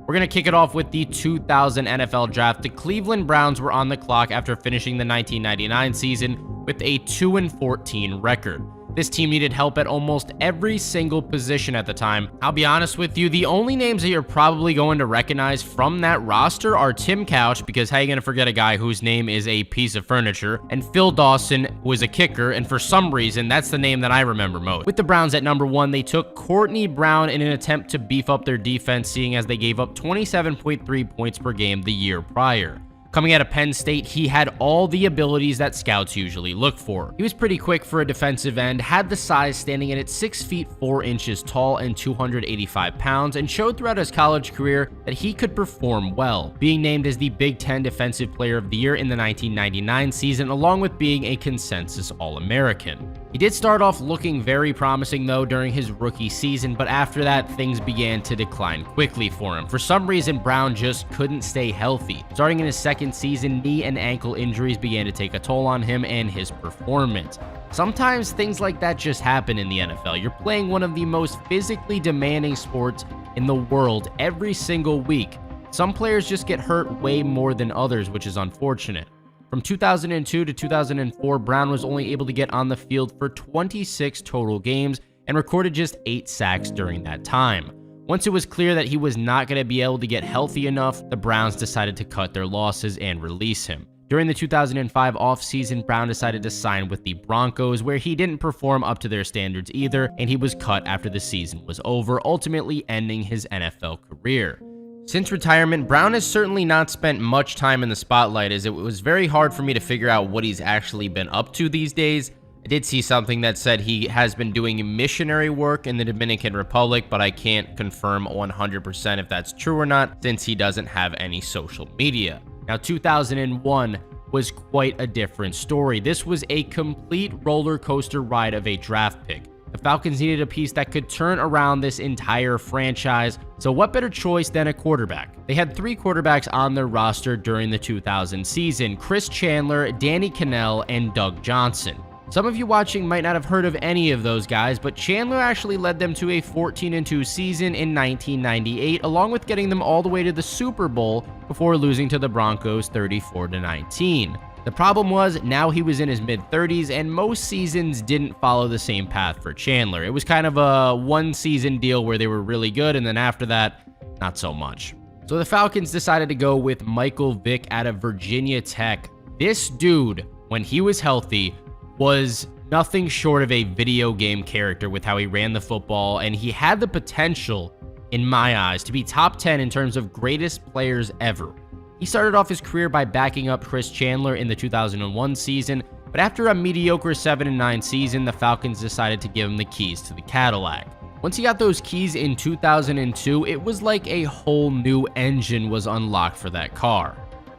We're going to kick it off with the 2000 NFL Draft. The Cleveland Browns were on the clock after finishing the 1999 season with a 2-14 record. This team needed help at almost every single position at the time. I'll be honest with you, the only names that you're probably going to recognize from that roster are Tim Couch, because how are you going to forget a guy whose name is a piece of furniture, and Phil Dawson, who is a kicker, and for some reason, that's the name that I remember most. With the Browns at number 1, they took Courtney Brown in an attempt to beef up their defense, seeing as they gave up 27.3 points per game the year prior. Coming out of Penn State, he had all the abilities that scouts usually look for. He was pretty quick for a defensive end, had the size standing in at 6 feet 4 inches tall and 285 pounds, and showed throughout his college career that he could perform well, being named as the Big Ten Defensive Player of the Year in the 1999 season, along with being a consensus All-American. He did start off looking very promising though during his rookie season, but after that, things began to decline quickly for him. For some reason, Brown just couldn't stay healthy. Starting in his second season, knee and ankle injuries began to take a toll on him and his performance. Sometimes things like that just happen in the NFL. You're playing one of the most physically demanding sports in the world every single week. Some players just get hurt way more than others, which is unfortunate. From 2002 to 2004, Brown was only able to get on the field for 26 total games and recorded just 8 sacks during that time. Once it was clear that he was not going to be able to get healthy enough, the Browns decided to cut their losses and release him. During the 2005 offseason, Brown decided to sign with the Broncos, where he didn't perform up to their standards either, and he was cut after the season was over, ultimately ending his NFL career. Since retirement, Brown has certainly not spent much time in the spotlight, as it was very hard for me to figure out what he's actually been up to these days. I did see something that said he has been doing missionary work in the Dominican Republic, but I can't confirm 100% if that's true or not, since he doesn't have any social media. Now, 2001 was quite a different story. This was a complete roller coaster ride of a draft pick. The Falcons needed a piece that could turn around this entire franchise, so what better choice than a quarterback? They had 3 quarterbacks on their roster during the 2000 season: Chris Chandler, Danny Cannell, and Doug Johnson. Some of you watching might not have heard of any of those guys, but Chandler actually led them to a 14-2 season in 1998, along with getting them all the way to the Super Bowl before losing to the Broncos 34-19. The problem was, now he was in his mid-30s, and most seasons didn't follow the same path for Chandler. It was kind of a one-season deal where they were really good, and then after that, not so much. So the Falcons decided to go with Michael Vick out of Virginia Tech. This dude, when he was healthy, was nothing short of a video game character with how he ran the football, and he had the potential, in my eyes, to be top 10 in terms of greatest players ever. He started off his career by backing up Chris Chandler in the 2001 season, but after a mediocre 7-9 season, the Falcons decided to give him the keys to the Cadillac. Once he got those keys in 2002, it was like a whole new engine was unlocked for that car.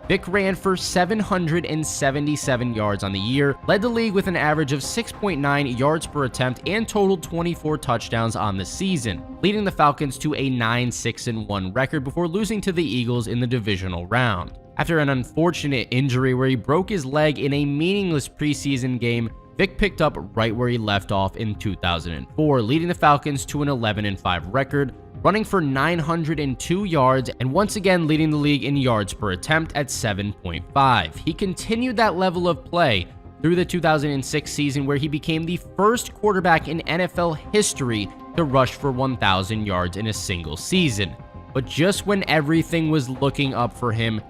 Vick ran for 777 yards on the year, led the league with an average of 6.9 yards per attempt, and totaled 24 touchdowns on the season, leading the Falcons to a 9-6-1 record before losing to the Eagles in the divisional round. After an unfortunate injury where he broke his leg in a meaningless preseason game, Vick picked up right where he left off in 2004, leading the Falcons to an 11-5 record, running for 902 yards, and once again leading the league in yards per attempt at 7.5. He continued that level of play through the 2006 season, where he became the first quarterback in NFL history to rush for 1,000 yards in a single season. But just when everything was looking up for him,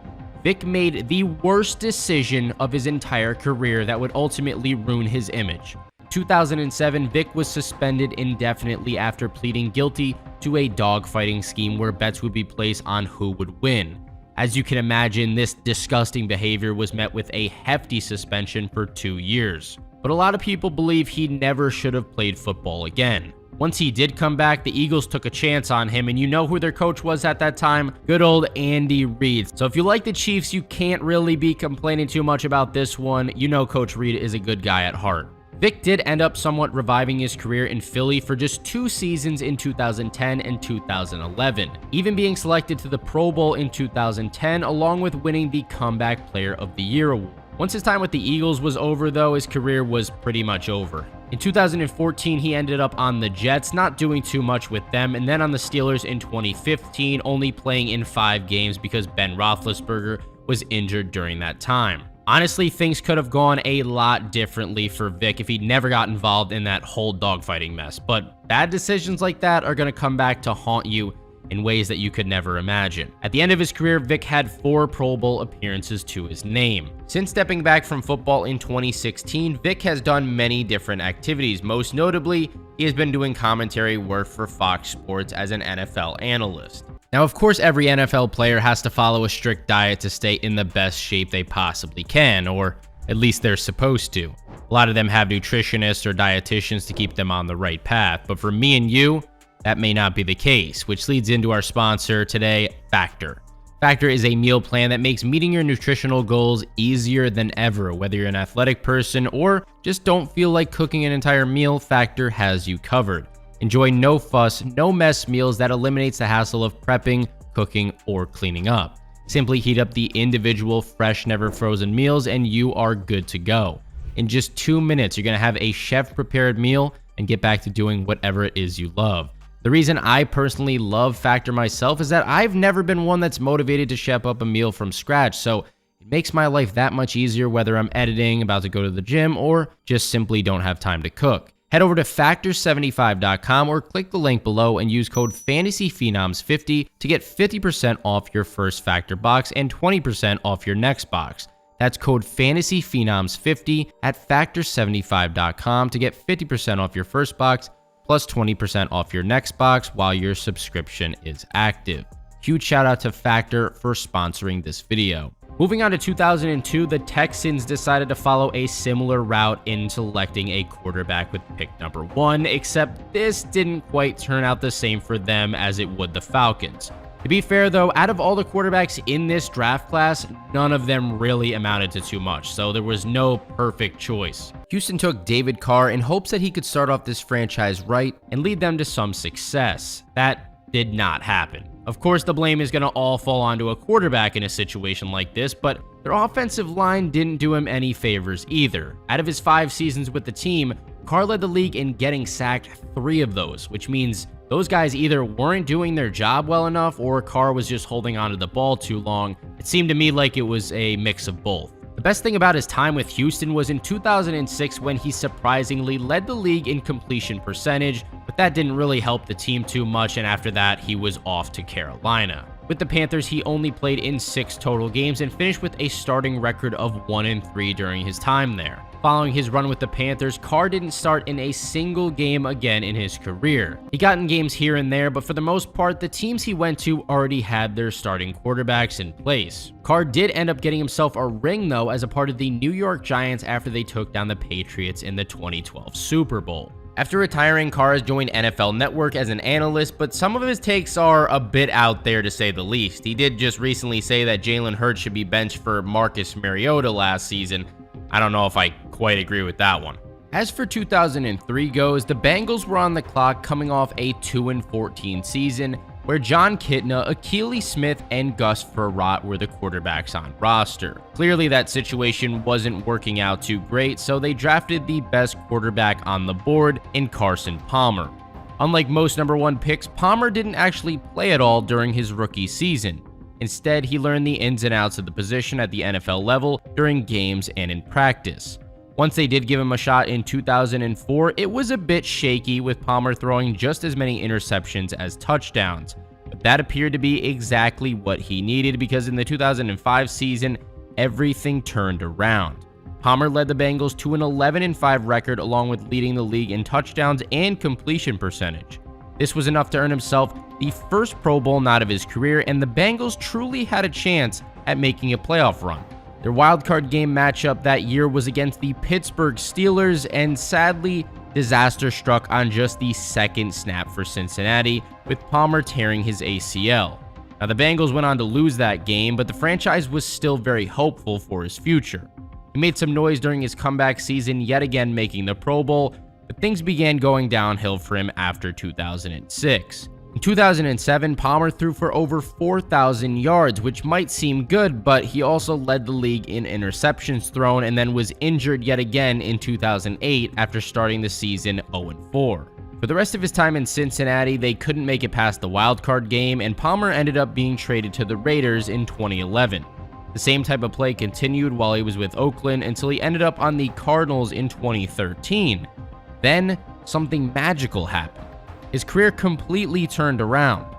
Vick made the worst decision of his entire career that would ultimately ruin his image. 2007, Vick was suspended indefinitely after pleading guilty to a dogfighting scheme where bets would be placed on who would win. As you can imagine, this disgusting behavior was met with a hefty suspension for 2 years. But a lot of people believe he never should have played football again. Once he did come back, the Eagles took a chance on him, and you know who their coach was at that time? Good old Andy Reid. So if you like the Chiefs, you can't really be complaining too much about this one. You know Coach Reid is a good guy at heart. Vick did end up somewhat reviving his career in Philly for just 2 seasons in 2010 and 2011, even being selected to the Pro Bowl in 2010, along with winning the Comeback Player of the Year award. Once his time with the Eagles was over, though, his career was pretty much over. In 2014, he ended up on the Jets, not doing too much with them, and then on the Steelers in 2015, only playing in 5 games because Ben Roethlisberger was injured during that time. Honestly, things could have gone a lot differently for Vick if he'd never got involved in that whole dogfighting mess, but bad decisions like that are going to come back to haunt you in ways that you could never imagine. At the end of his career, Vick had 4 Pro Bowl appearances to his name. Since stepping back from football in 2016, Vick has done many different activities. Most notably, he has been doing commentary work for Fox Sports as an NFL analyst. Now, of course, every NFL player has to follow a strict diet to stay in the best shape they possibly can, or at least they're supposed to. A lot of them have nutritionists or dietitians to keep them on the right path, but for me and you, that may not be the case, which leads into our sponsor today, Factor. Factor is a meal plan that makes meeting your nutritional goals easier than ever. Whether you're an athletic person or just don't feel like cooking an entire meal, Factor has you covered. Enjoy no fuss, no mess meals that eliminates the hassle of prepping, cooking, or cleaning up. Simply heat up the individual fresh, never frozen meals and you are good to go. In just 2 minutes, you're going to have a chef-prepared meal and get back to doing whatever it is you love. The reason I personally love Factor myself is that I've never been one that's motivated to chef up a meal from scratch, so it makes my life that much easier whether I'm editing, about to go to the gym, or just simply don't have time to cook. Head over to factor75.com or click the link below and use code FANTASYPHENOMS50 to get 50% off your first Factor box and 20% off your next box. That's code FANTASYPHENOMS50 at factor75.com to get 50% off your first box plus 20% off your next box while your subscription is active. Huge shout out to Factor for sponsoring this video. Moving on to 2002, the Texans decided to follow a similar route in selecting a quarterback with pick number 1, except this didn't quite turn out the same for them as it would the Falcons. To be fair though, out of all the quarterbacks in this draft class, none of them really amounted to too much, so there was no perfect choice. Houston took David Carr in hopes that he could start off this franchise right and lead them to some success. That did not happen. Of course, the blame is going to all fall onto a quarterback in a situation like this, but their offensive line didn't do him any favors either. Out of his 5 seasons with the team, Carr led the league in getting sacked 3 of those, which means those guys either weren't doing their job well enough or Carr was just holding onto the ball too long. It seemed to me like it was a mix of both. The best thing about his time with Houston was in 2006 when he surprisingly led the league in completion percentage, but that didn't really help the team too much, and after that, he was off to Carolina. With the Panthers, he only played in 6 total games and finished with a starting record of 1-3 during his time there. Following his run with the Panthers, Carr didn't start in a single game again in his career. He got in games here and there, but for the most part, the teams he went to already had their starting quarterbacks in place. Carr did end up getting himself a ring, though, as a part of the New York Giants after they took down the Patriots in the 2012 Super Bowl. After retiring, Carr has joined NFL Network as an analyst, but some of his takes are a bit out there to say the least. He did just recently say that Jalen Hurts should be benched for Marcus Mariota last season. I don't know if I quite agree with that one. As for 2003 goes, the Bengals were on the clock coming off a 2-14 season where John Kitna, Akili Smith, and Gus Frerotte were the quarterbacks on roster. Clearly that situation wasn't working out too great, so they drafted the best quarterback on the board in Carson Palmer. Unlike most number 1 picks, Palmer didn't actually play at all during his rookie season. Instead, he learned the ins and outs of the position at the NFL level during games and in practice. Once they did give him a shot in 2004, it was a bit shaky with Palmer throwing just as many interceptions as touchdowns. But that appeared to be exactly what he needed because in the 2005 season, everything turned around. Palmer led the Bengals to an 11-5 record along with leading the league in touchdowns and completion percentage. This was enough to earn himself the first Pro Bowl nod of his career, and the Bengals truly had a chance at making a playoff run. Their wildcard game matchup that year was against the Pittsburgh Steelers, and sadly, disaster struck on just the second snap for Cincinnati, with Palmer tearing his ACL. Now, the Bengals went on to lose that game, but the franchise was still very hopeful for his future. He made some noise during his comeback season, yet again making the Pro Bowl, but things began going downhill for him after 2006. In 2007, Palmer threw for over 4,000 yards, which might seem good, but he also led the league in interceptions thrown and then was injured yet again in 2008 after starting the season 0-4. For the rest of his time in Cincinnati, they couldn't make it past the wildcard game, and Palmer ended up being traded to the Raiders in 2011. The same type of play continued while he was with Oakland until he ended up on the Cardinals in 2013. Then, something magical happened. His career completely turned around.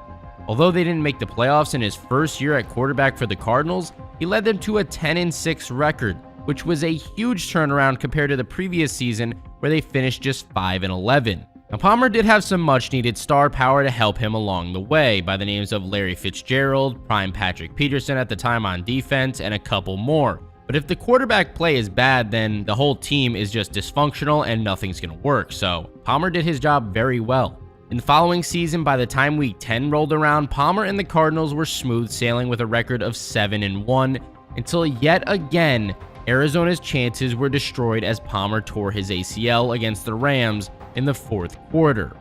Although they didn't make the playoffs in his first year at quarterback for the Cardinals, he led them to a 10-6 record, which was a huge turnaround compared to the previous season where they finished just 5-11. Now, Palmer did have some much-needed star power to help him along the way, by the names of Larry Fitzgerald, prime Patrick Peterson at the time on defense, and a couple more. But if the quarterback play is bad, then the whole team is just dysfunctional and nothing's going to work, so Palmer did his job very well. In the following season, by the time Week 10 rolled around, Palmer and the Cardinals were smooth sailing with a record of 7-1, until yet again, Arizona's chances were destroyed as Palmer tore his ACL against the Rams in the fourth quarter.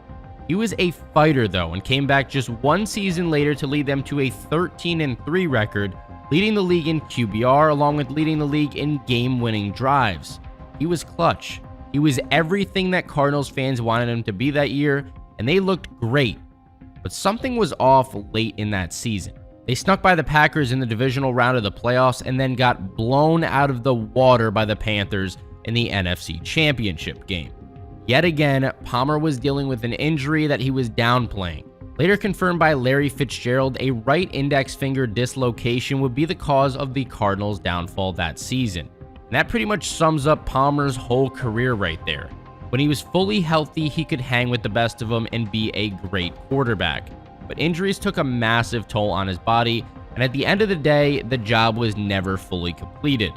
He was a fighter though, and came back just one season later to lead them to a 13-3 record, leading the league in QBR along with leading the league in game-winning drives. He was clutch. He was everything that Cardinals fans wanted him to be that year, and they looked great. But something was off late in that season. They snuck by the Packers in the divisional round of the playoffs and then got blown out of the water by the Panthers in the NFC Championship game. Yet again, Palmer was dealing with an injury that he was downplaying. Later confirmed by Larry Fitzgerald, a right index finger dislocation would be the cause of the Cardinals' downfall that season. And that pretty much sums up Palmer's whole career right there. When he was fully healthy, he could hang with the best of them and be a great quarterback. But injuries took a massive toll on his body, and at the end of the day, the job was never fully completed.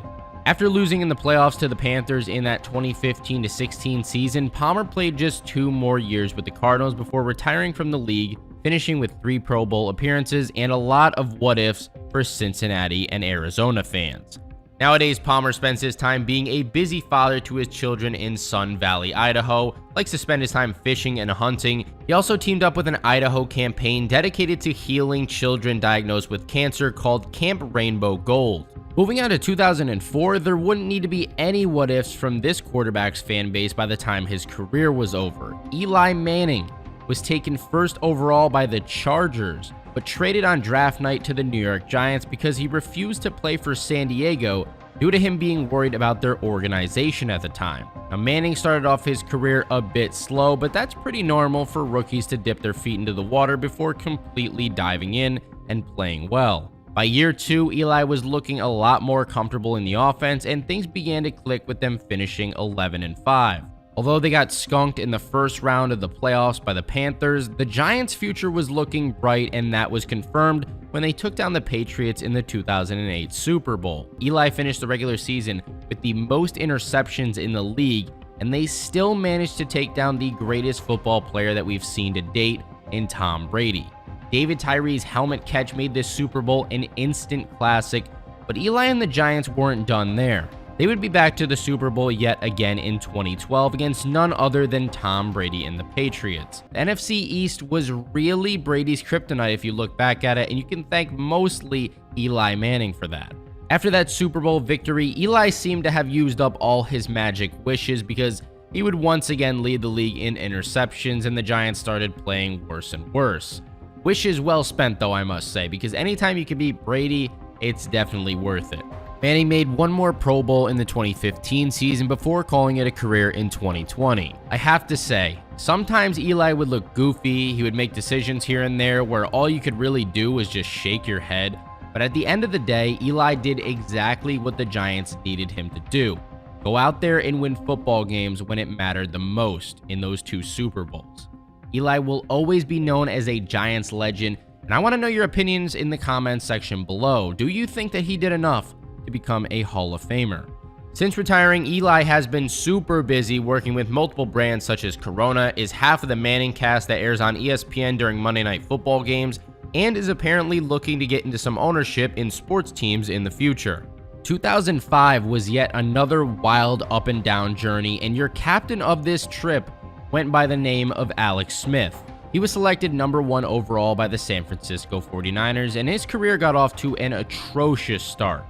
After losing in the playoffs to the Panthers in that 2015-16 season, Palmer played just 2 more years with the Cardinals before retiring from the league, finishing with 3 Pro Bowl appearances and a lot of what-ifs for Cincinnati and Arizona fans. Nowadays, Palmer spends his time being a busy father to his children in Sun Valley, Idaho, likes to spend his time fishing and hunting. He also teamed up with an Idaho campaign dedicated to healing children diagnosed with cancer called Camp Rainbow Gold. Moving on to 2004, there wouldn't need to be any what-ifs from this quarterback's fan base by the time his career was over. Eli Manning was taken first overall by the Chargers, but traded on draft night to the New York Giants because he refused to play for San Diego due to him being worried about their organization at the time. Now, Manning started off his career a bit slow, but that's pretty normal for rookies to dip their feet into the water before completely diving in and playing well. By year 2, Eli was looking a lot more comfortable in the offense, and things began to click with them finishing 11-5. Although they got skunked in the first round of the playoffs by the Panthers, the Giants' future was looking bright, and that was confirmed when they took down the Patriots in the 2008 Super Bowl. Eli finished the regular season with the most interceptions in the league, and they still managed to take down the greatest football player that we've seen to date in Tom Brady. David Tyree's helmet catch made this Super Bowl an instant classic, but Eli and the Giants weren't done there. They would be back to the Super Bowl yet again in 2012 against none other than Tom Brady and the Patriots. The NFC East was really Brady's kryptonite if you look back at it, and you can thank mostly Eli Manning for that. After that Super Bowl victory, Eli seemed to have used up all his magic wishes because he would once again lead the league in interceptions, and the Giants started playing worse and worse. Wishes well spent though, I must say, because anytime you can beat Brady, it's definitely worth it. Manning made one more Pro Bowl in the 2015 season before calling it a career in 2020. I have to say, sometimes Eli would look goofy, he would make decisions here and there where all you could really do was just shake your head, but at the end of the day, Eli did exactly what the Giants needed him to do. Go out there and win football games when it mattered the most in those 2 Super Bowls. Eli will always be known as a Giants legend, and I want to know your opinions in the comments section below. Do you think that he did enough to become a Hall of Famer? Since retiring, Eli has been super busy working with multiple brands such as Corona, is half of the Manning cast that airs on ESPN during Monday Night Football games, and is apparently looking to get into some ownership in sports teams in the future. 2005 was yet another wild up and down journey, and your captain of this trip went by the name of Alex Smith. He was selected number 1 overall by the San Francisco 49ers, and his career got off to an atrocious start.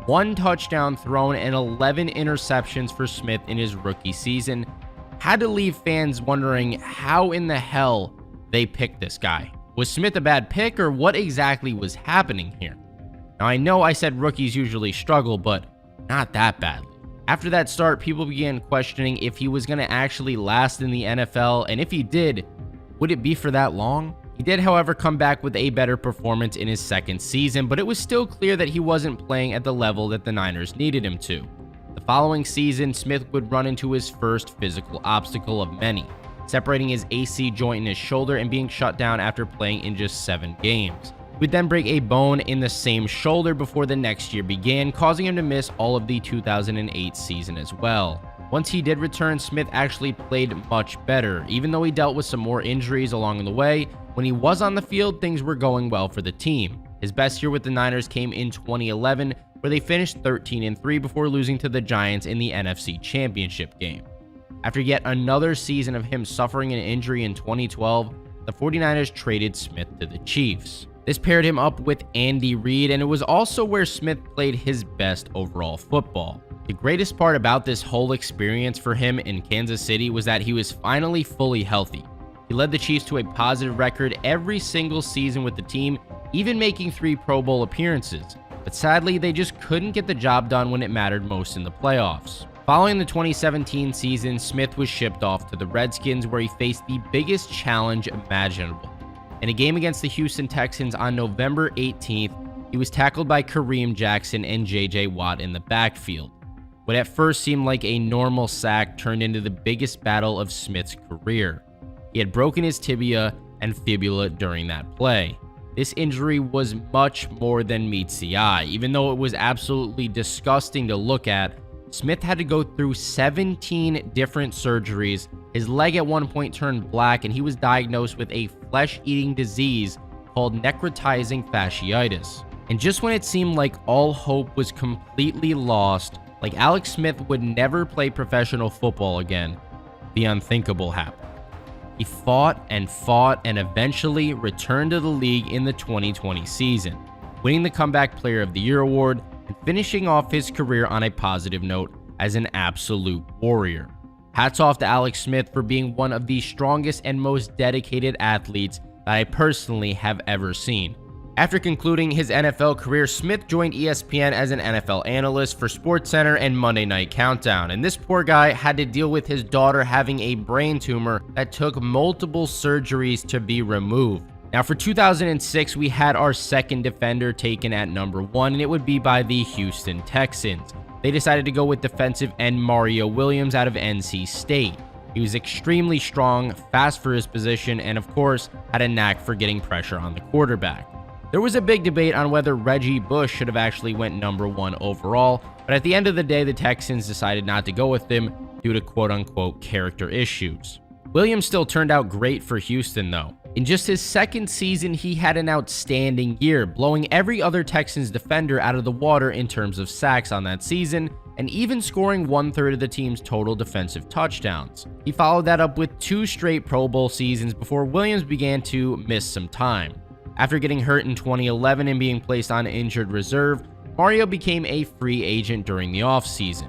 1 touchdown thrown and 11 interceptions for Smith in his rookie season had to leave fans wondering how in the hell they picked this guy. Was Smith a bad pick, or what exactly was happening here? Now, I know I said rookies usually struggle, but not that badly. After that start, people began questioning if he was going to actually last in the NFL, and if he did, would it be for that long? He did, however, come back with a better performance in his second season, but it was still clear that he wasn't playing at the level that the Niners needed him to. The following season, Smith would run into his first physical obstacle of many, separating his AC joint in his shoulder and being shut down after playing in just 7 games. He would then break a bone in the same shoulder before the next year began, causing him to miss all of the 2008 season as well. Once he did return, Smith actually played much better. Even though he dealt with some more injuries along the way, when he was on the field, things were going well for the team. His best year with the Niners came in 2011, where they finished 13-3 before losing to the Giants in the NFC Championship game. After yet another season of him suffering an injury in 2012, the 49ers traded Smith to the Chiefs. This paired him up with Andy Reid, and it was also where Smith played his best overall football. The greatest part about this whole experience for him in Kansas City was that he was finally fully healthy. He led the Chiefs to a positive record every single season with the team, even making 3 Pro Bowl appearances. But sadly, they just couldn't get the job done when it mattered most in the playoffs. Following the 2017 season, Smith was shipped off to the Redskins, where he faced the biggest challenge imaginable. In a game against the Houston Texans on November 18th, he was tackled by Kareem Jackson and J.J. Watt in the backfield. What at first seemed like a normal sack turned into the biggest battle of Smith's career. He had broken his tibia and fibula during that play. This injury was much more than meets the eye. Even though it was absolutely disgusting to look at, Smith had to go through 17 different surgeries. His leg at one point turned black, and he was diagnosed with a flesh-eating disease called necrotizing fasciitis. And just when it seemed like all hope was completely lost, like Alex Smith would never play professional football again, the unthinkable happened. He fought and eventually returned to the league in the 2020 season, winning the Comeback Player of the Year award and finishing off his career on a positive note as an absolute warrior. Hats off to Alex Smith for being one of the strongest and most dedicated athletes that I personally have ever seen. After concluding his NFL career, Smith joined ESPN as an NFL analyst for SportsCenter and Monday Night Countdown, and this poor guy had to deal with his daughter having a brain tumor that took multiple surgeries to be removed. Now, for 2006, we had our second defender taken at number 1, and it would be by the Houston Texans. They decided to go with defensive end Mario Williams out of NC State. He was extremely strong, fast for his position, and of course, had a knack for getting pressure on the quarterback. There was a big debate on whether Reggie Bush should have actually went number 1 overall, but at the end of the day, the Texans decided not to go with him due to quote-unquote character issues. Williams still turned out great for Houston, though. In just his second season, he had an outstanding year, blowing every other Texans defender out of the water in terms of sacks on that season, and even scoring 1/3 of the team's total defensive touchdowns. He followed that up with 2 straight Pro Bowl seasons before Williams began to miss some time. After getting hurt in 2011 and being placed on injured reserve, Mario became a free agent during the offseason.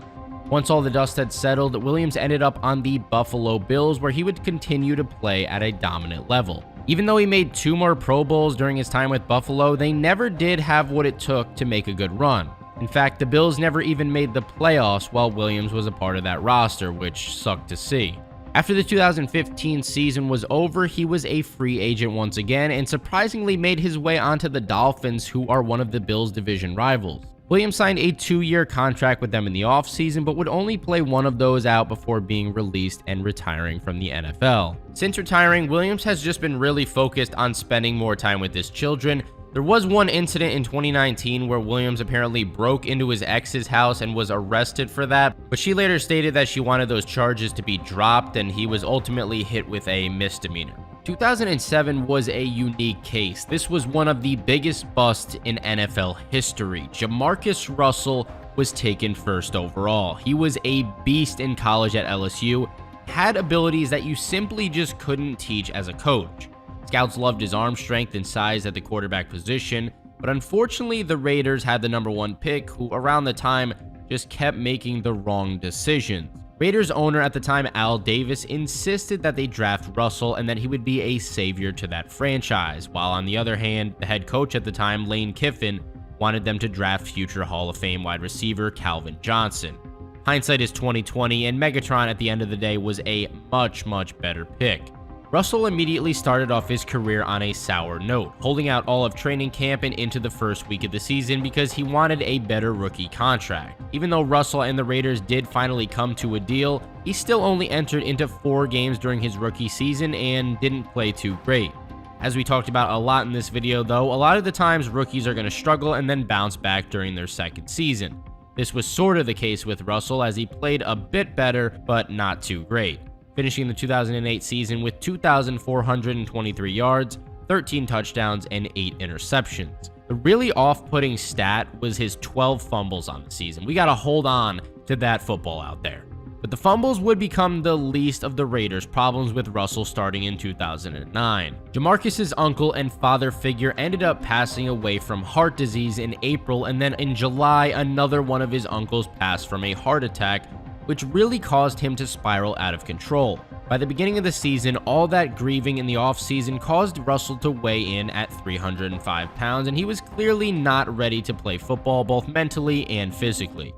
Once all the dust had settled, Williams ended up on the Buffalo Bills, where he would continue to play at a dominant level. Even though he made 2 more Pro Bowls during his time with Buffalo, they never did have what it took to make a good run. In fact, the Bills never even made the playoffs while Williams was a part of that roster, which sucked to see. After the 2015 season was over, he was a free agent once again and surprisingly made his way onto the Dolphins, who are one of the Bills' division rivals. Williams signed a 2-year contract with them in the offseason, but would only play one of those out before being released and retiring from the NFL. Since retiring, Williams has just been really focused on spending more time with his children. There was one incident in 2019 where Williams apparently broke into his ex's house and was arrested for that, but she later stated that she wanted those charges to be dropped, and he was ultimately hit with a misdemeanor. 2007 was a unique case. This was one of the biggest busts in NFL history. JaMarcus Russell was taken first overall. He was a beast in college at LSU, had abilities that you simply just couldn't teach as a coach. Scouts loved his arm strength and size at the quarterback position, but unfortunately the Raiders had the #1 pick, who around the time just kept making the wrong decisions. Raiders owner at the time, Al Davis, insisted that they draft Russell and that he would be a savior to that franchise, while on the other hand, the head coach at the time, Lane Kiffin, wanted them to draft future Hall of Fame wide receiver Calvin Johnson. Hindsight is 2020, and Megatron at the end of the day was a much better pick. Russell immediately started off his career on a sour note, holding out all of training camp and into the first week of the season because he wanted a better rookie contract. Even though Russell and the Raiders did finally come to a deal, he still only entered into 4 games during his rookie season and didn't play too great. As we talked about a lot in this video though, a lot of the times rookies are going to struggle and then bounce back during their second season. This was sort of the case with Russell, as he played a bit better, but not too great, finishing the 2008 season with 2,423 yards, 13 touchdowns, and 8 interceptions. The really off-putting stat was his 12 fumbles on the season. We got to hold on to that football out there. But the fumbles would become the least of the Raiders' problems with Russell starting in 2009. JaMarcus's uncle and father figure ended up passing away from heart disease in April, and then in July, another one of his uncles passed from a heart attack, which really caused him to spiral out of control. By the beginning of the season, all that grieving in the offseason caused Russell to weigh in at 305 pounds, and he was clearly not ready to play football both mentally and physically.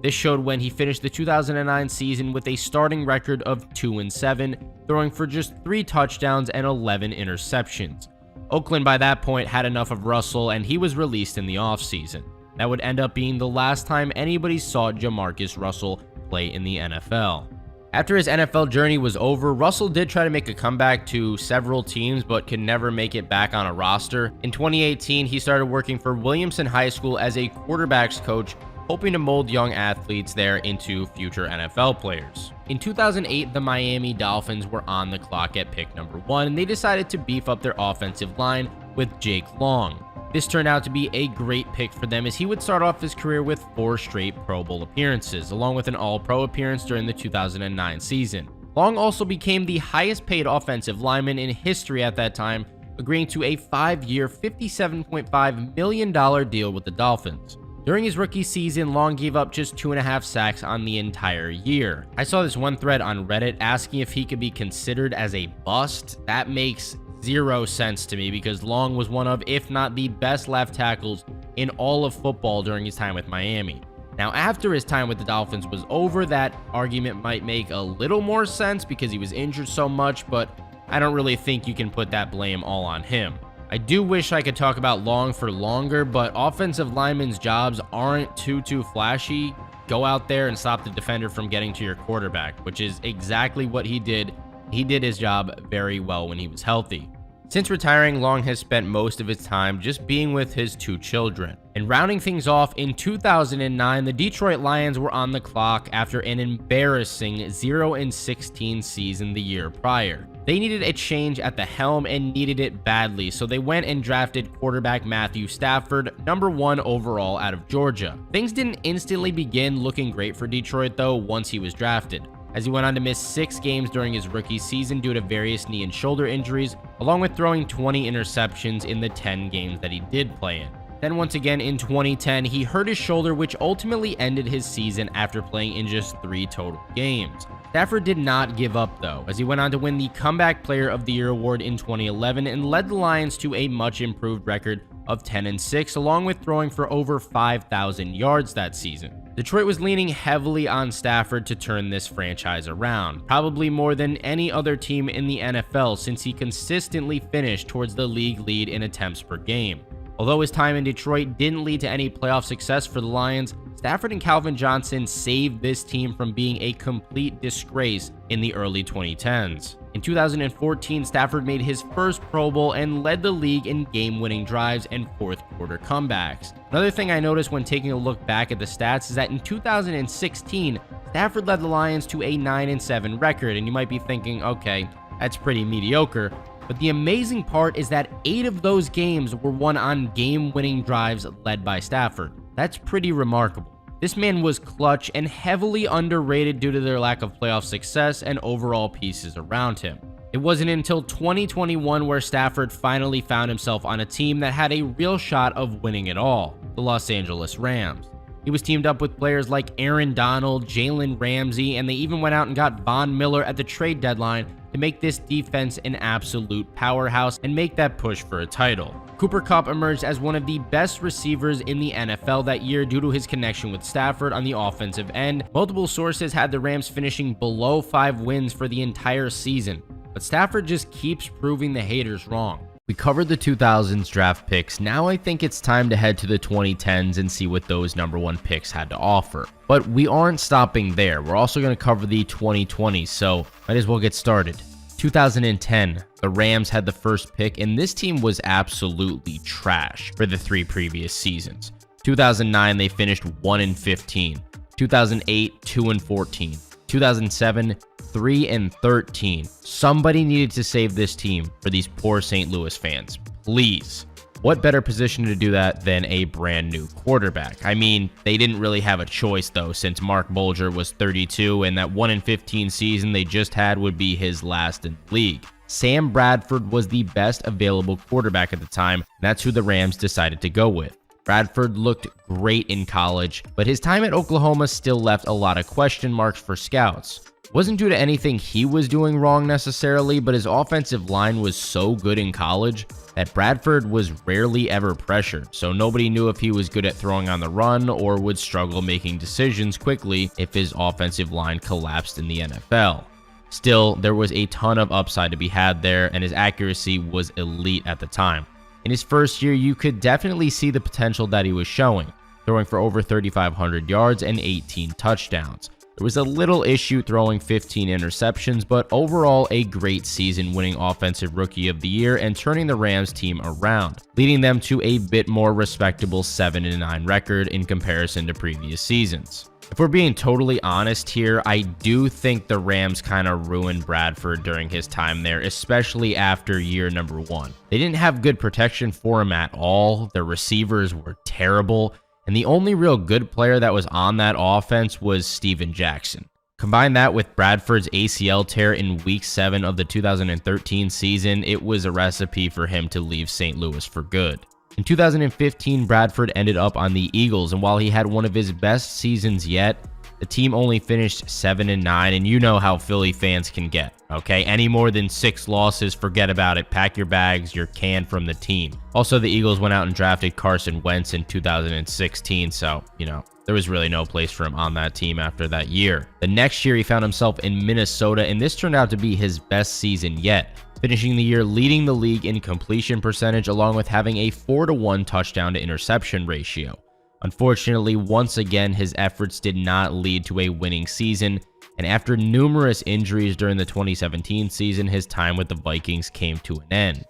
This showed when he finished the 2009 season with a starting record of 2-7, throwing for just 3 touchdowns and 11 interceptions. Oakland by that point had enough of Russell, and he was released in the offseason. That would end up being the last time anybody saw JaMarcus Russell play in the NFL. After his NFL journey was over, Russell did try to make a comeback to several teams, but could never make it back on a roster. In 2018, he started working for Williamson High School as a quarterbacks coach, hoping to mold young athletes there into future NFL players. In 2008, the Miami Dolphins were on the clock at pick #1, and they decided to beef up their offensive line with Jake Long. This turned out to be a great pick for them, as he would start off his career with 4 straight Pro Bowl appearances, along with an All-Pro appearance during the 2009 season. Long also became the highest paid offensive lineman in history at that time, agreeing to a 5-year, $57.5 million deal with the Dolphins. During his rookie season, Long gave up just 2.5 sacks on the entire year. I saw this one thread on Reddit asking if he could be considered as a bust. That makes 0 sense to me, because Long was one of, if not the best left tackles in all of football during his time with Miami. Now, after his time with the Dolphins was over, that argument might make a little more sense because he was injured so much, but I don't really think you can put that blame all on him. I do wish I could talk about Long for longer, but offensive linemen's jobs aren't too flashy. Go out there and stop the defender from getting to your quarterback, which is exactly what he did. He did his job very well when he was healthy. Since retiring, Long has spent most of his time just being with his 2 children. And rounding things off, in 2009, the Detroit Lions were on the clock after an embarrassing 0-16 season the year prior. They needed a change at the helm and needed it badly, so they went and drafted quarterback Matthew Stafford, #1 overall out of Georgia. Things didn't instantly begin looking great for Detroit though once he was drafted, as he went on to miss 6 games during his rookie season due to various knee and shoulder injuries, along with throwing 20 interceptions in the 10 games that he did play in. Then once again in 2010, he hurt his shoulder, which ultimately ended his season after playing in just 3 total games. Stafford did not give up though, as he went on to win the Comeback Player of the Year award in 2011 and led the Lions to a much improved record of 10-6, along with throwing for over 5,000 yards that season. Detroit was leaning heavily on Stafford to turn this franchise around, probably more than any other team in the NFL, since he consistently finished towards the league lead in attempts per game. Although his time in Detroit didn't lead to any playoff success for the Lions, Stafford and Calvin Johnson saved this team from being a complete disgrace in the early 2010s. In 2014, Stafford made his first Pro Bowl and led the league in game-winning drives and fourth-quarter comebacks. Another thing I noticed when taking a look back at the stats is that in 2016, Stafford led the Lions to a 9-7 record, and you might be thinking, okay, that's pretty mediocre. But the amazing part is that 8 of those games were won on game-winning drives led by Stafford. That's pretty remarkable. This man was clutch and heavily underrated due to their lack of playoff success and overall pieces around him. It wasn't until 2021 where Stafford finally found himself on a team that had a real shot of winning it all, the Los Angeles Rams. He was teamed up with players like Aaron Donald, Jalen Ramsey, and they even went out and got Von Miller at the trade deadline to make this defense an absolute powerhouse and make that push for a title. Cooper Kupp emerged as one of the best receivers in the NFL that year due to his connection with Stafford on the offensive end. Multiple sources had the Rams finishing below 5 wins for the entire season, but Stafford just keeps proving the haters wrong. We covered the 2000s draft picks. Now I think it's time to head to the 2010s and see what those number 1 picks had to offer. But we aren't stopping there. We're also going to cover the 2020s, so might as well get started. 2010, the Rams had the first pick, and this team was absolutely trash for the 3 previous seasons. 2009, they finished 1-15. 2008, 2-14. 2007, 3-13. Somebody needed to save this team for these poor St. Louis fans. Please. What better position to do that than a brand new quarterback? I mean, they didn't really have a choice though, since Mark Bulger was 32 and that 1-15 season they just had would be his last in the league. Sam Bradford was the best available quarterback at the time, and that's who the Rams decided to go with. Bradford looked great in college, but his time at Oklahoma still left a lot of question marks for scouts. It wasn't due to anything he was doing wrong necessarily, but his offensive line was so good in college that Bradford was rarely ever pressured, so nobody knew if he was good at throwing on the run or would struggle making decisions quickly if his offensive line collapsed in the NFL. Still, there was a ton of upside to be had there, and his accuracy was elite at the time. In his first year, you could definitely see the potential that he was showing, throwing for over 3,500 yards and 18 touchdowns. There was a little issue throwing 15 interceptions, but overall a great season, winning Offensive Rookie of the Year and turning the Rams team around, leading them to a bit more respectable 7-9 record in comparison to previous seasons. If we're being totally honest here, I do think the Rams kind of ruined Bradford during his time there, especially after year number 1. They didn't have good protection for him at all. Their receivers were terrible, and the only real good player that was on that offense was Steven Jackson. Combine that with Bradford's ACL tear in week 7 of the 2013 season, it was a recipe for him to leave St. Louis for good. In 2015, Bradford ended up on the Eagles, and while he had one of his best seasons yet, the team only finished 7-9, and you know how Philly fans can get, okay? Any more than 6 losses, forget about it. Pack your bags, you're canned from the team. Also, the Eagles went out and drafted Carson Wentz in 2016, so, there was really no place for him on that team after that year. The next year, he found himself in Minnesota, and this turned out to be his best season yet, finishing the year leading the league in completion percentage along with having a 4-to-1 touchdown to interception ratio. Unfortunately, once again, his efforts did not lead to a winning season, and after numerous injuries during the 2017 season, his time with the Vikings came to an end.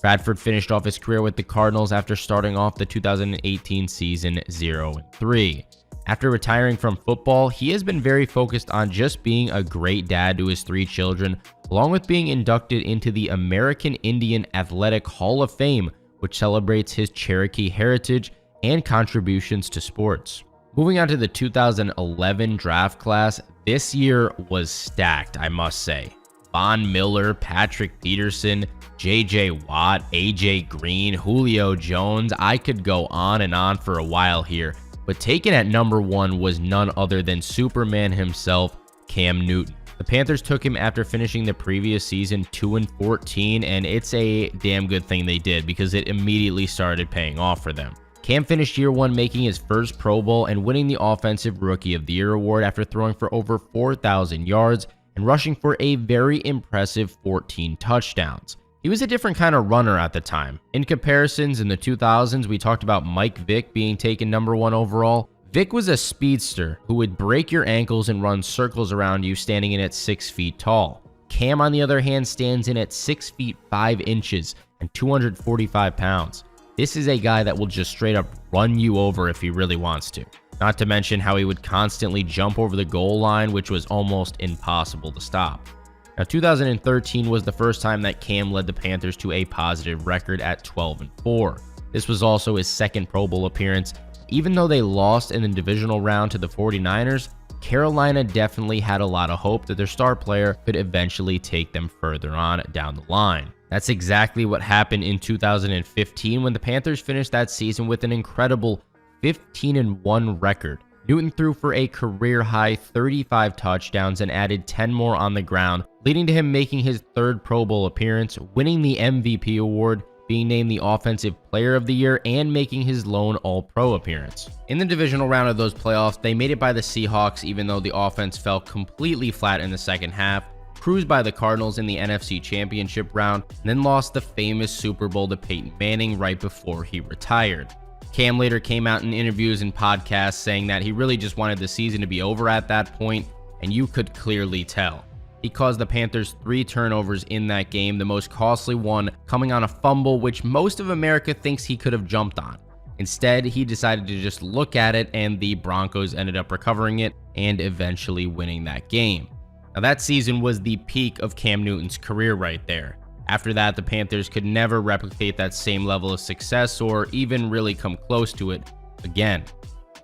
Bradford finished off his career with the Cardinals after starting off the 2018 season 0-3. After retiring from football, he has been very focused on just being a great dad to his 3 children, along with being inducted into the American Indian Athletic Hall of Fame, which celebrates his Cherokee heritage and contributions to sports. Moving on to the 2011 draft class, this year was stacked, I must say. Von Miller, Patrick Peterson, J.J. Watt, A.J. Green, Julio Jones. I could go on and on for a while here, but taken at number 1 was none other than Superman himself, Cam Newton. The Panthers took him after finishing the previous season 2-14, and it's a damn good thing they did because it immediately started paying off for them. Cam finished year 1 making his first Pro Bowl and winning the Offensive Rookie of the Year award after throwing for over 4,000 yards and rushing for a very impressive 14 touchdowns. He was a different kind of runner at the time. In comparisons, in the 2000s, we talked about Mike Vick being taken number 1 overall. Vick was a speedster who would break your ankles and run circles around you standing in at 6 feet tall. Cam, on the other hand, stands in at 6 feet 5 inches and 245 pounds. This is a guy that will just straight up run you over if he really wants to. Not to mention how he would constantly jump over the goal line, which was almost impossible to stop. Now, 2013 was the first time that Cam led the Panthers to a positive record at 12-4. This was also his second Pro Bowl appearance. Even though they lost in the divisional round to the 49ers, Carolina definitely had a lot of hope that their star player could eventually take them further on down the line. That's exactly what happened in 2015 when the Panthers finished that season with an incredible 15-1 record. Newton threw for a career-high 35 touchdowns and added 10 more on the ground, leading to him making his third Pro Bowl appearance, winning the MVP award, being named the Offensive Player of the Year, and making his lone All-Pro appearance. In the divisional round of those playoffs, they made it by the Seahawks even though the offense fell completely flat in the second half, cruised by the Cardinals in the NFC Championship round, and then lost the famous Super Bowl to Peyton Manning right before he retired. Cam later came out in interviews and podcasts saying that he really just wanted the season to be over at that point, and you could clearly tell. He caused the Panthers 3 turnovers in that game, the most costly one coming on a fumble which most of America thinks he could have jumped on. Instead, he decided to just look at it, and the Broncos ended up recovering it and eventually winning that game. Now, that season was the peak of Cam Newton's career right there. After that, the Panthers could never replicate that same level of success or even really come close to it again.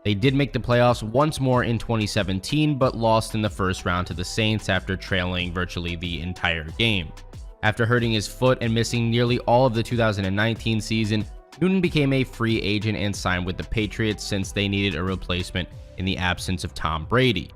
They did make the playoffs once more in 2017, but lost in the first round to the Saints after trailing virtually the entire game. After hurting his foot and missing nearly all of the 2019 season, Newton became a free agent and signed with the Patriots since they needed a replacement in the absence of Tom Brady.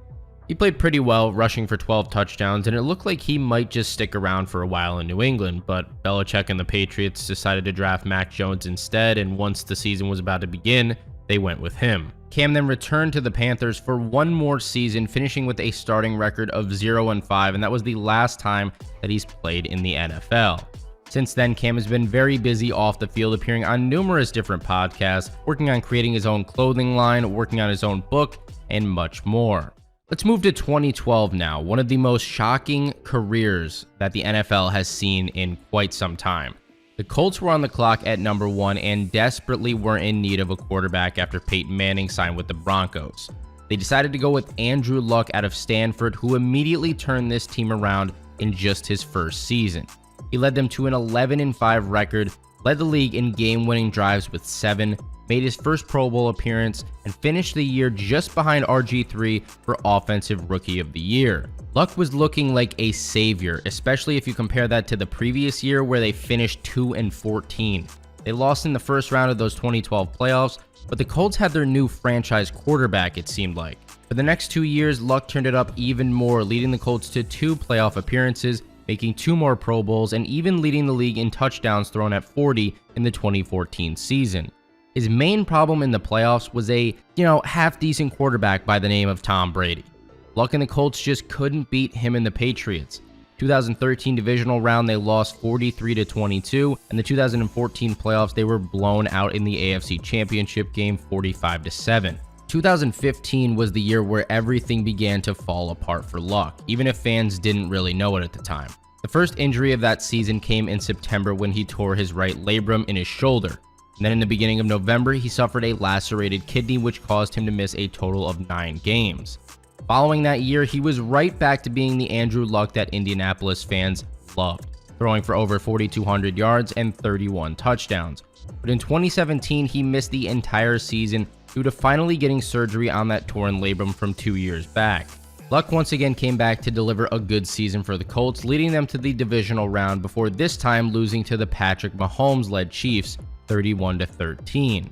He played pretty well, rushing for 12 touchdowns, and it looked like he might just stick around for a while in New England, but Belichick and the Patriots decided to draft Mac Jones instead, and once the season was about to begin, they went with him. Cam then returned to the Panthers for one more season, finishing with a starting record of 0-5, and that was the last time that he's played in the NFL. Since then, Cam has been very busy off the field, appearing on numerous different podcasts, working on creating his own clothing line, working on his own book, and much more. Let's move to 2012 now, one of the most shocking careers that the NFL has seen in quite some time. The Colts were on the clock at number 1 and desperately were in need of a quarterback after Peyton Manning signed with the Broncos. They decided to go with Andrew Luck out of Stanford, who immediately turned this team around in just his first season. He led them to an 11-5 record, led the league in game-winning drives with 7, made his first Pro Bowl appearance, and finished the year just behind RG3 for Offensive Rookie of the Year. Luck was looking like a savior, especially if you compare that to the previous year where they finished 2-14. They lost in the first round of those 2012 playoffs, but the Colts had their new franchise quarterback, it seemed like. For the next 2 years, Luck turned it up even more, leading the Colts to 2 playoff appearances, making 2 more Pro Bowls, and even leading the league in touchdowns thrown at 40 in the 2014 season. His main problem in the playoffs was a, half-decent quarterback by the name of Tom Brady. Luck and the Colts just couldn't beat him and the Patriots. 2013 divisional round, they lost 43-22, and the 2014 playoffs, they were blown out in the AFC Championship game 45-7. 2015 was the year where everything began to fall apart for Luck, even if fans didn't really know it at the time. The first injury of that season came in September when he tore his right labrum in his shoulder. And then in the beginning of November, he suffered a lacerated kidney, which caused him to miss a total of 9 games. Following that year, he was right back to being the Andrew Luck that Indianapolis fans loved, throwing for over 4,200 yards and 31 touchdowns. But in 2017, he missed the entire season due to finally getting surgery on that torn labrum from 2 years back. Luck once again came back to deliver a good season for the Colts, leading them to the divisional round before this time losing to the Patrick Mahomes-led Chiefs 31-13.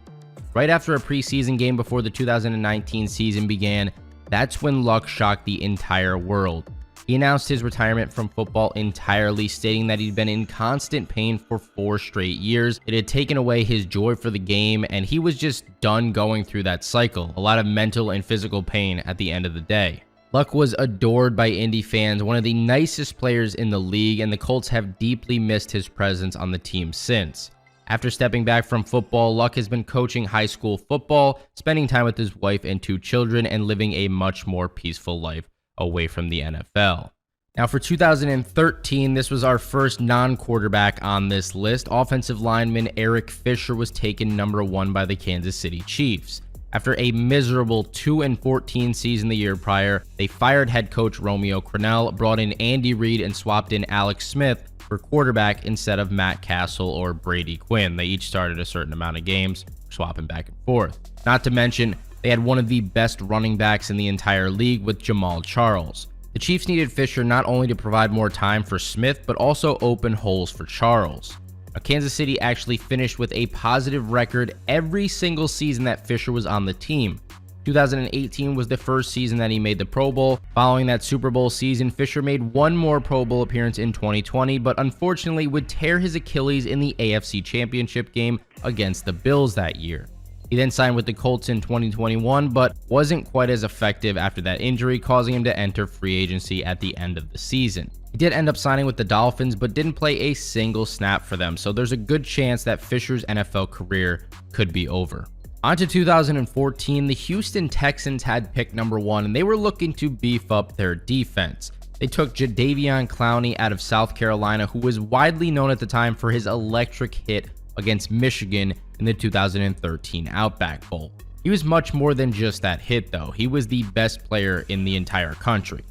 Right after a preseason game before the 2019 season began, that's when Luck shocked the entire world. He announced his retirement from football entirely, stating that he'd been in constant pain for 4 straight years. It had taken away his joy for the game, and he was just done going through that cycle. A lot of mental and physical pain at the end of the day. Luck was adored by Indy fans, one of the nicest players in the league, and the Colts have deeply missed his presence on the team since. After stepping back from football, Luck has been coaching high school football, spending time with his wife and 2 children, and living a much more peaceful life away from the NFL. Now for 2013, this was our first non-quarterback on this list. Offensive lineman Eric Fisher was taken number 1 by the Kansas City Chiefs. After a miserable 2-14 season the year prior, they fired head coach Romeo Crennel, brought in Andy Reid, and swapped in Alex Smith for quarterback instead of Matt Castle or Brady Quinn. They each started a certain amount of games, swapping back and forth. Not to mention, They had one of the best running backs in the entire league with Jamal Charles. The Chiefs needed Fisher not only to provide more time for Smith, but also open holes for Charles. Now, Kansas City actually finished with a positive record every single season that Fisher was on the team. 2018 was the first season that he made the Pro Bowl. Following that Super Bowl season, Fisher made one more Pro Bowl appearance in 2020, but unfortunately would tear his Achilles in the AFC Championship game against the Bills that year. He then signed with the Colts in 2021, but wasn't quite as effective after that injury, causing him to enter free agency at the end of the season. He did end up signing with the Dolphins, but didn't play a single snap for them, so there's a good chance that Fisher's NFL career could be over. On to 2014, the Houston Texans had pick number 1, and they were looking to beef up their defense. They took Jadeveon Clowney out of South Carolina, who was widely known at the time for his electric hit against Michigan in the 2013 Outback Bowl. He was much more than just that hit, though. He was the best player in the entire country.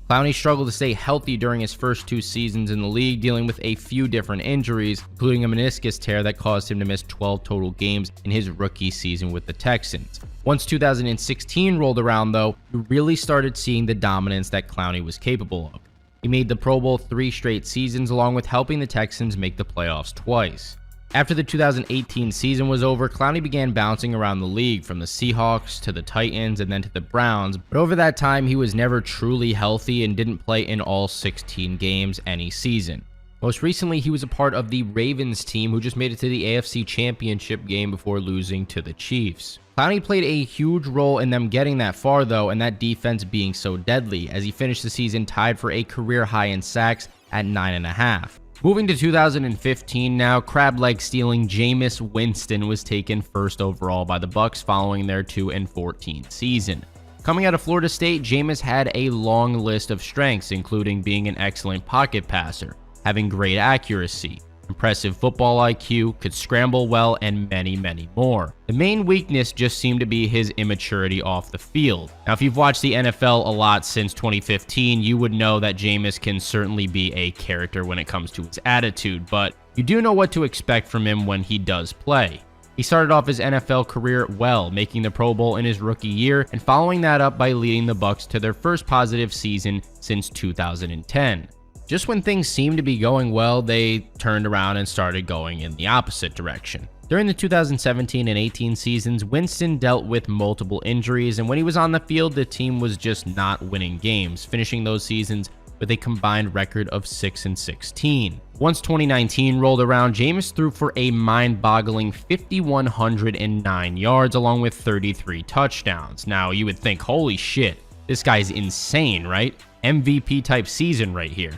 Clowney struggled to stay healthy during his first 2 seasons in the league, dealing with a few different injuries, including a meniscus tear that caused him to miss 12 total games in his rookie season with the Texans. Once 2016 rolled around, though, you really started seeing the dominance that Clowney was capable of. He made the Pro Bowl 3 straight seasons, along with helping the Texans make the playoffs twice. After the 2018 season was over, Clowney began bouncing around the league from the Seahawks to the Titans and then to the Browns, but over that time he was never truly healthy and didn't play in all 16 games any season. Most recently, he was a part of the Ravens team, who just made it to the AFC Championship game before losing to the Chiefs. Clowney played a huge role in them getting that far, though, and that defense being so deadly, as he finished the season tied for a career high in sacks at 9.5. Moving to 2015 now, crab leg stealing Jameis Winston was taken first overall by the Bucs following their 2-14 season. Coming out of Florida State, Jameis had a long list of strengths, including being an excellent pocket passer, having great accuracy, impressive football IQ, could scramble well, and many, many more. The main weakness just seemed to be his immaturity off the field. Now, if you've watched the NFL a lot since 2015, you would know that Jameis can certainly be a character when it comes to his attitude, but you do know what to expect from him when he does play. He started off his NFL career well, making the Pro Bowl in his rookie year and following that up by leading the Bucs to their first positive season since 2010. Just when things seemed to be going well, they turned around and started going in the opposite direction. During the 2017 and 18 seasons, Winston dealt with multiple injuries, and when he was on the field, the team was just not winning games, finishing those seasons with a combined record of 6-16. Once 2019 rolled around, Jameis threw for a mind-boggling 5,109 yards along with 33 touchdowns. Now, you would think, holy shit, this guy's insane, right? MVP type season right here.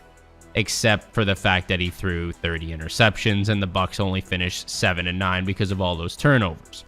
Except for the fact that he threw 30 interceptions and the Bucs only finished 7-9 because of all those turnovers.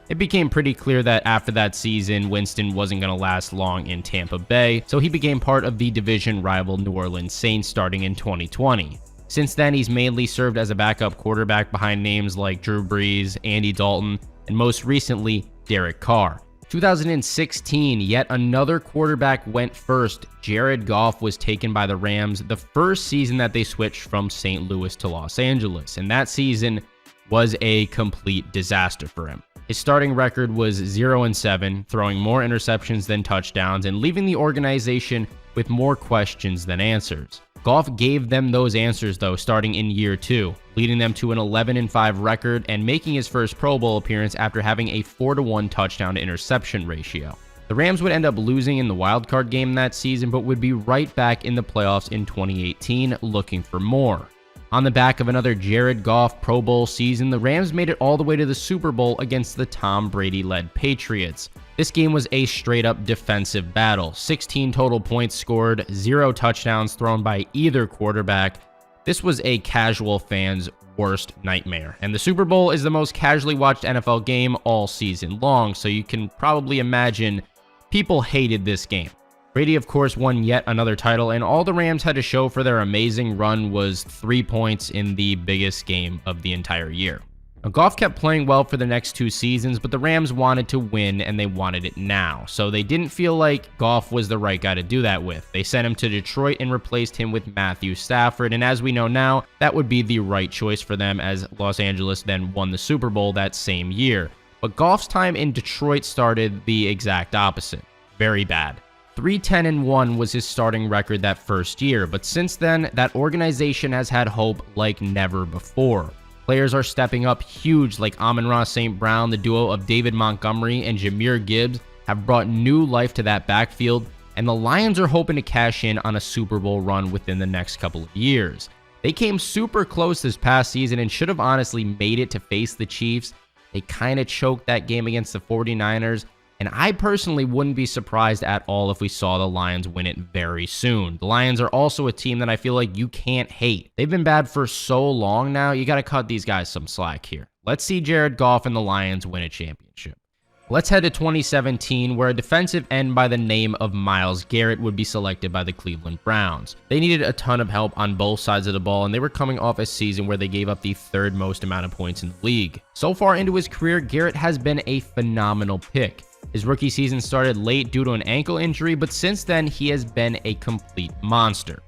It became pretty clear that after that season, Winston wasn't going to last long in Tampa Bay, so he became part of the division rival New Orleans Saints starting in 2020. Since then, he's mainly served as a backup quarterback behind names like Drew Brees, Andy Dalton, and most recently, Derek Carr. 2016, yet another quarterback went first. Jared Goff was taken by the Rams, the first season that they switched from St. Louis to Los Angeles, and that season was a complete disaster for him. His starting record was 0-7, throwing more interceptions than touchdowns and leaving the organization with more questions than answers. Goff gave them those answers, though, starting in year 2, leading them to an 11-5 record and making his first Pro Bowl appearance after having a 4-1 touchdown to interception ratio. The Rams would end up losing in the wildcard game that season, but would be right back in the playoffs in 2018 looking for more. On the back of another Jared Goff Pro Bowl season, the Rams made it all the way to the Super Bowl against the Tom Brady-led Patriots. This game was a straight-up defensive battle. 16 total points scored, 0 touchdowns thrown by either quarterback. This was a casual fan's worst nightmare. And the Super Bowl is the most casually watched NFL game all season long, so you can probably imagine people hated this game. Brady, of course, won yet another title, and all the Rams had to show for their amazing run was 3 points in the biggest game of the entire year. Now, Goff kept playing well for the next 2 seasons, but the Rams wanted to win, and they wanted it now, so they didn't feel like Goff was the right guy to do that with. They sent him to Detroit and replaced him with Matthew Stafford, and as we know now, that would be the right choice for them, as Los Angeles then won the Super Bowl that same year. But Goff's time in Detroit started the exact opposite. Very bad. 3-10-1 was his starting record that first year, but since then, that organization has had hope like never before. Players are stepping up huge like Amon-Ra St. Brown. The duo of David Montgomery and Jahmyr Gibbs have brought new life to that backfield, and the Lions are hoping to cash in on a Super Bowl run within the next couple of years. They came super close this past season and should have honestly made it to face the Chiefs. They kind of choked that game against the 49ers, and I personally wouldn't be surprised at all if we saw the Lions win it very soon. The Lions are also a team that I feel like you can't hate. They've been bad for so long now, you got to cut these guys some slack here. Let's see Jared Goff and the Lions win a championship. Let's head to 2017, where a defensive end by the name of Myles Garrett would be selected by the Cleveland Browns. They needed a ton of help on both sides of the ball, and they were coming off a season where they gave up the third most amount of points in the league. So far into his career, Garrett has been a phenomenal pick. His rookie season started late due to an ankle injury, but since then, he has been a complete monster,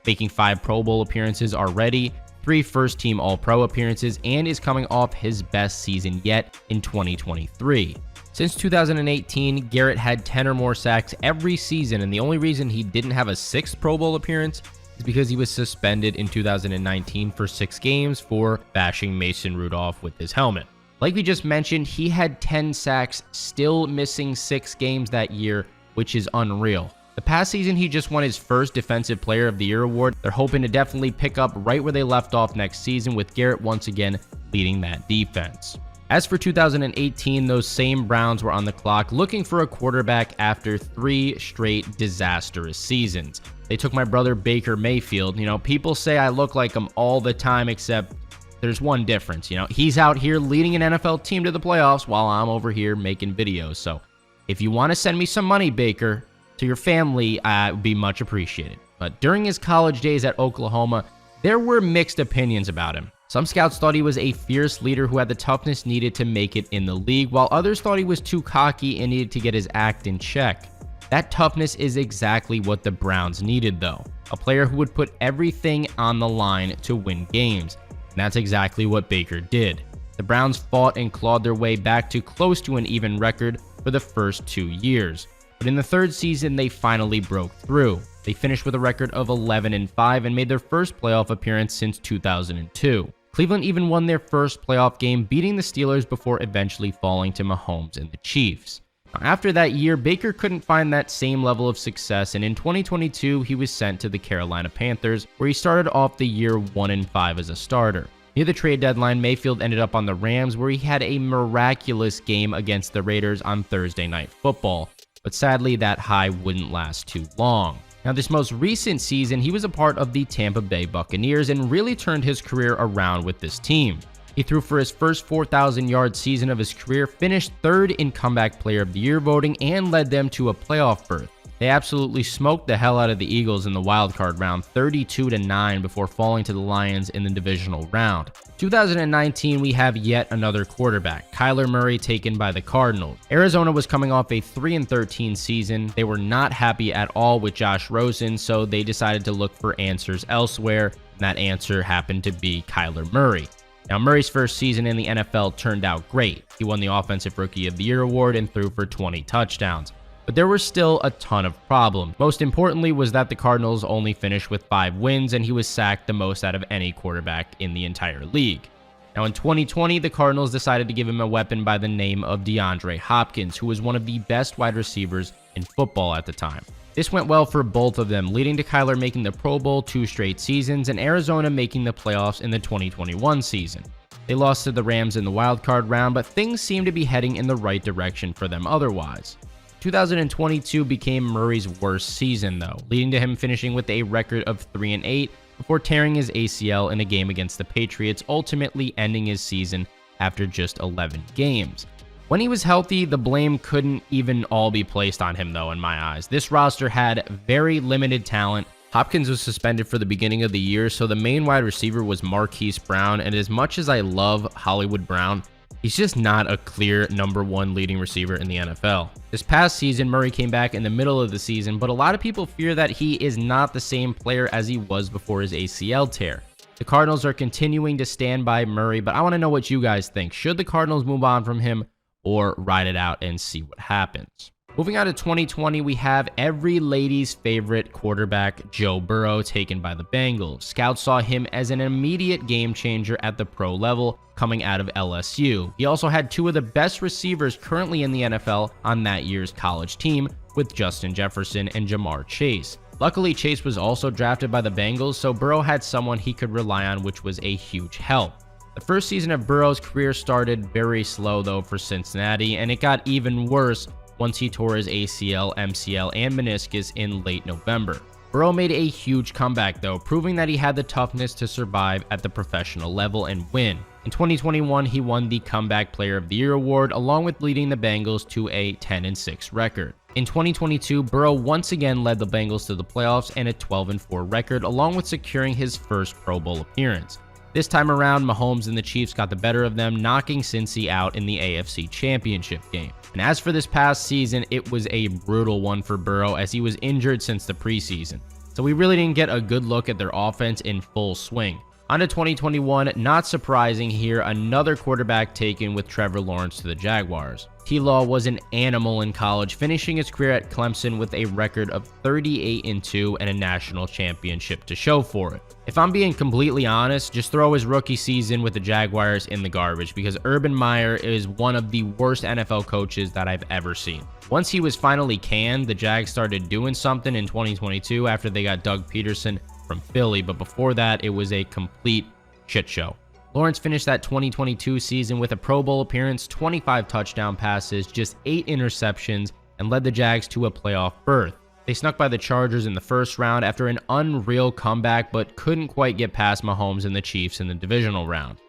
making 5 Pro Bowl appearances already, 3 first-team All-Pro appearances, and is coming off his best season yet in 2023. Since 2018, Garrett had 10 or more sacks every season, and the only reason he didn't have a 6th Pro Bowl appearance is because he was suspended in 2019 for 6 games for bashing Mason Rudolph with his helmet. Like we just mentioned, he had 10 sacks, still missing 6 games that year, which is unreal. The past season, he just won his first Defensive Player of the Year award. They're hoping to definitely pick up right where they left off next season, with Garrett once again leading that defense. As for 2018, those same Browns were on the clock looking for a quarterback after 3 straight disastrous seasons. They took my brother Baker Mayfield. People say I look like him all the time, except there's one difference. He's out here leading an NFL team to the playoffs while I'm over here making videos. So if you want to send me some money, Baker, to your family, it would be much appreciated. But during his college days at Oklahoma, there were mixed opinions about him. Some scouts thought he was a fierce leader who had the toughness needed to make it in the league, while others thought he was too cocky and needed to get his act in check. That toughness is exactly what the Browns needed, though. A player who would put everything on the line to win games. And that's exactly what Baker did. The Browns fought and clawed their way back to close to an even record for the first 2 years. But in the 3rd season, they finally broke through. They finished with a record of 11-5 and made their first playoff appearance since 2002. Cleveland even won their first playoff game, beating the Steelers before eventually falling to Mahomes and the Chiefs. After that year, Baker couldn't find that same level of success, and in 2022, he was sent to the Carolina Panthers, where he started off the year 1-5 as a starter. Near the trade deadline, Mayfield ended up on the Rams, where he had a miraculous game against the Raiders on Thursday Night Football, but sadly, that high wouldn't last too long. Now, this most recent season, he was a part of the Tampa Bay Buccaneers and really turned his career around with this team. He threw for his first 4,000-yard season of his career, finished 3rd in Comeback Player of the Year voting, and led them to a playoff berth. They absolutely smoked the hell out of the Eagles in the wildcard round, 32-9, before falling to the Lions in the divisional round. 2019, we have yet another quarterback, Kyler Murray, taken by the Cardinals. Arizona was coming off a 3-13 season. They were not happy at all with Josh Rosen, so they decided to look for answers elsewhere, and that answer happened to be Kyler Murray. Now, Murray's first season in the NFL turned out great. He won the Offensive Rookie of the Year award and threw for 20 touchdowns. But there were still a ton of problems. Most importantly was that the Cardinals only finished with 5 wins, and he was sacked the most out of any quarterback in the entire league. Now, in 2020, the Cardinals decided to give him a weapon by the name of DeAndre Hopkins, who was one of the best wide receivers in football at the time. This went well for both of them, leading to Kyler making the Pro Bowl 2 straight seasons and Arizona making the playoffs in the 2021 season. They lost to the Rams in the wildcard round, but things seemed to be heading in the right direction for them otherwise. 2022 became Murray's worst season, though, leading to him finishing with a record of 3-8 before tearing his ACL in a game against the Patriots, ultimately ending his season after just 11 games. When he was healthy, the blame couldn't even all be placed on him, though, in my eyes. This roster had very limited talent. Hopkins was suspended for the beginning of the year, so the main wide receiver was Marquise Brown, and as much as I love Hollywood Brown, he's just not a clear number 1 leading receiver in the NFL. This past season, Murray came back in the middle of the season, but a lot of people fear that he is not the same player as he was before his ACL tear. The Cardinals are continuing to stand by Murray, but I want to know what you guys think. Should the Cardinals move on from him, or ride it out and see what happens. Moving on to 2020, we have every lady's favorite quarterback, Joe Burrow, taken by the Bengals. Scouts saw him as an immediate game changer at the pro level coming out of LSU. He also had two of the best receivers currently in the NFL on that year's college team with Justin Jefferson and Jamar Chase. Luckily, Chase was also drafted by the Bengals, so Burrow had someone he could rely on, which was a huge help. The first season of Burrow's career started very slow though for Cincinnati, and it got even worse once he tore his ACL, MCL, and meniscus in late November. Burrow made a huge comeback though, proving that he had the toughness to survive at the professional level and win. In 2021, he won the Comeback Player of the Year award, along with leading the Bengals to a 10-6 record. In 2022, Burrow once again led the Bengals to the playoffs and a 12-4 record, along with securing his first Pro Bowl appearance. This time around, Mahomes and the Chiefs got the better of them, knocking Cincy out in the AFC Championship game. And as for this past season, it was a brutal one for Burrow as he was injured since the preseason. So we really didn't get a good look at their offense in full swing. On to 2021, not surprising here, another quarterback taken with Trevor Lawrence to the Jaguars. T-Law was an animal in college, finishing his career at Clemson with a record of 38-2 and a national championship to show for it. If I'm being completely honest, just throw his rookie season with the Jaguars in the garbage because Urban Meyer is one of the worst NFL coaches that I've ever seen. Once he was finally canned, the Jags started doing something in 2022 after they got Doug Peterson from Philly, but before that, it was a complete shit show. Lawrence finished that 2022 season with a Pro Bowl appearance, 25 touchdown passes, just 8 interceptions, and led the Jags to a playoff berth. They snuck by the Chargers in the first round after an unreal comeback, but couldn't quite get past Mahomes and the Chiefs in the divisional round.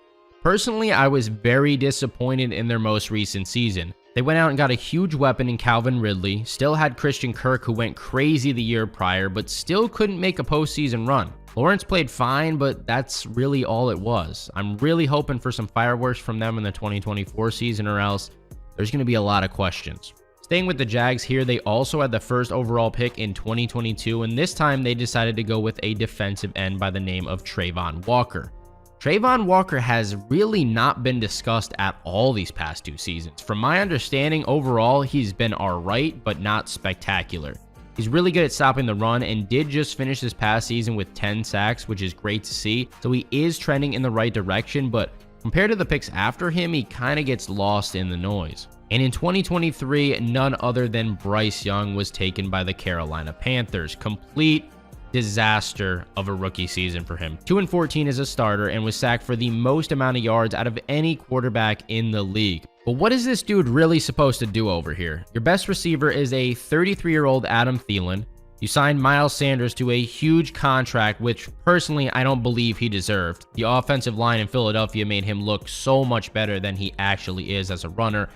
Personally, I was very disappointed in their most recent season. They went out and got a huge weapon in Calvin Ridley, still had Christian Kirk who went crazy the year prior, but still couldn't make a postseason run. Lawrence played fine, but that's really all it was. I'm really hoping for some fireworks from them in the 2024 season, or else there's going to be a lot of questions. Staying with the Jags here, they also had the first overall pick in 2022, and this time they decided to go with a defensive end by the name of Trayvon Walker. Trayvon Walker has really not been discussed at all these past 2 seasons. From my understanding, overall, he's been alright, but not spectacular. He's really good at stopping the run and did just finish this past season with 10 sacks, which is great to see. So he is trending in the right direction, but compared to the picks after him, he kind of gets lost in the noise. And in 2023, none other than Bryce Young was taken by the Carolina Panthers. Complete disaster of a rookie season for him. 2-14 as a starter and was sacked for the most amount of yards out of any quarterback in the league. But what is this dude really supposed to do over here? Your best receiver is a 33-year-old Adam Thielen. You signed Miles Sanders to a huge contract, which personally I don't believe he deserved. The offensive line in Philadelphia made him look so much better than he actually is as a runner.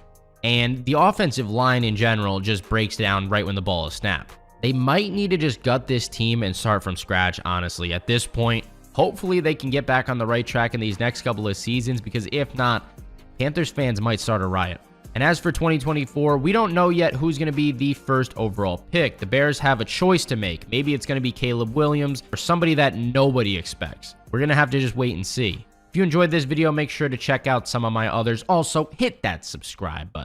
And the offensive line in general just breaks down right when the ball is snapped. They might need to just gut this team and start from scratch, honestly. At this point, hopefully they can get back on the right track in these next couple of seasons, because if not, Panthers fans might start a riot. And as for 2024, we don't know yet who's going to be the first overall pick. The Bears have a choice to make. Maybe it's going to be Caleb Williams or somebody that nobody expects. We're going to have to just wait and see. If you enjoyed this video, make sure to check out some of my others. Also, hit that subscribe button.